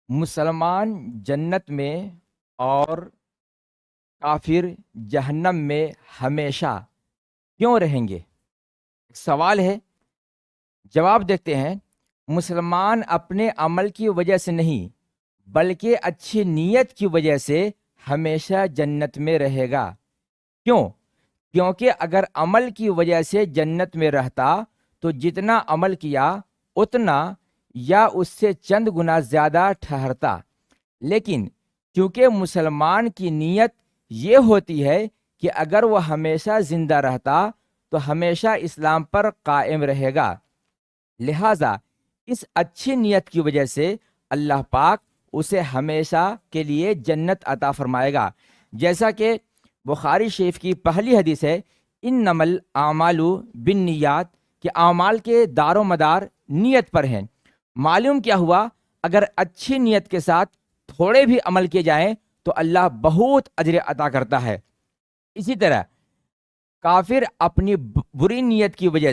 مسلمان جنت میں اور کافر جہنم میں ہمیشہ کیوں رہیں گے؟ ایک سوال ہے، جواب دیکھتے ہیں۔ مسلمان اپنے عمل کی وجہ سے نہیں بلکہ اچھی نیت کی وجہ سے ہمیشہ جنت میں رہے گا۔ کیوں؟ کیونکہ اگر عمل کی وجہ سے جنت میں رہتا تو جتنا عمل کیا اتنا یا اس سے چند گنا زیادہ ٹھہرتا، لیکن کیونکہ مسلمان کی نیت یہ ہوتی ہے کہ اگر وہ ہمیشہ زندہ رہتا تو ہمیشہ اسلام پر قائم رہے گا، لہٰذا اس اچھی نیت کی وجہ سے اللہ پاک اسے ہمیشہ کے لیے جنت عطا فرمائے گا۔ جیسا کہ بخاری شریف کی پہلی حدیث ہے، انما الاعمال بالنیات، کہ اعمال کے دار و مدار نیت پر ہیں۔ معلوم کیا ہوا؟ اگر اچھی نیت کے ساتھ تھوڑے بھی عمل کیے جائیں تو اللہ بہت اجر عطا کرتا ہے۔ اسی طرح کافر اپنی بری نیت کی وجہ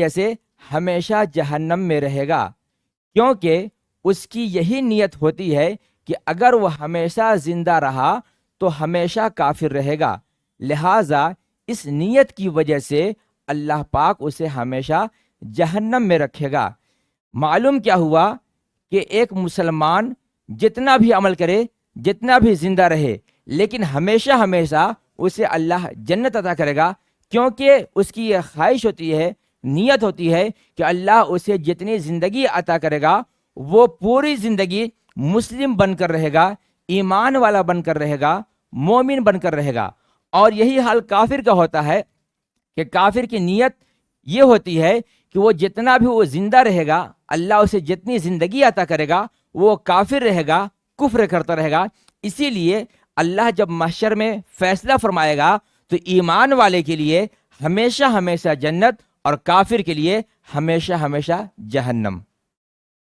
سے ہمیشہ جہنم میں رہے گا، کیونکہ اس کی یہی نیت ہوتی ہے کہ اگر وہ ہمیشہ زندہ رہا تو ہمیشہ کافر رہے گا، لہٰذا اس نیت کی وجہ سے اللہ پاک اسے ہمیشہ جہنم میں رکھے گا۔ معلوم کیا ہوا کہ ایک مسلمان جتنا بھی عمل کرے، جتنا بھی زندہ رہے، لیکن ہمیشہ اسے اللہ جنت عطا کرے گا، کیونکہ اس کی یہ خواہش ہوتی ہے، نیت ہوتی ہے کہ اللہ اسے جتنی زندگی عطا کرے گا وہ پوری زندگی مسلم بن کر رہے گا، ایمان والا بن کر رہے گا، مومن بن کر رہے گا۔ اور یہی حال کافر کا ہوتا ہے کہ کافر کی نیت یہ ہوتی ہے کہ وہ جتنا بھی وہ زندہ رہے گا، اللہ اسے جتنی زندگی عطا کرے گا وہ کافر رہے گا، کفر کرتا رہے گا۔ اسی لیے اللہ جب محشر میں فیصلہ فرمائے گا تو ایمان والے کے لیے ہمیشہ جنت اور کافر کے لیے ہمیشہ جہنم۔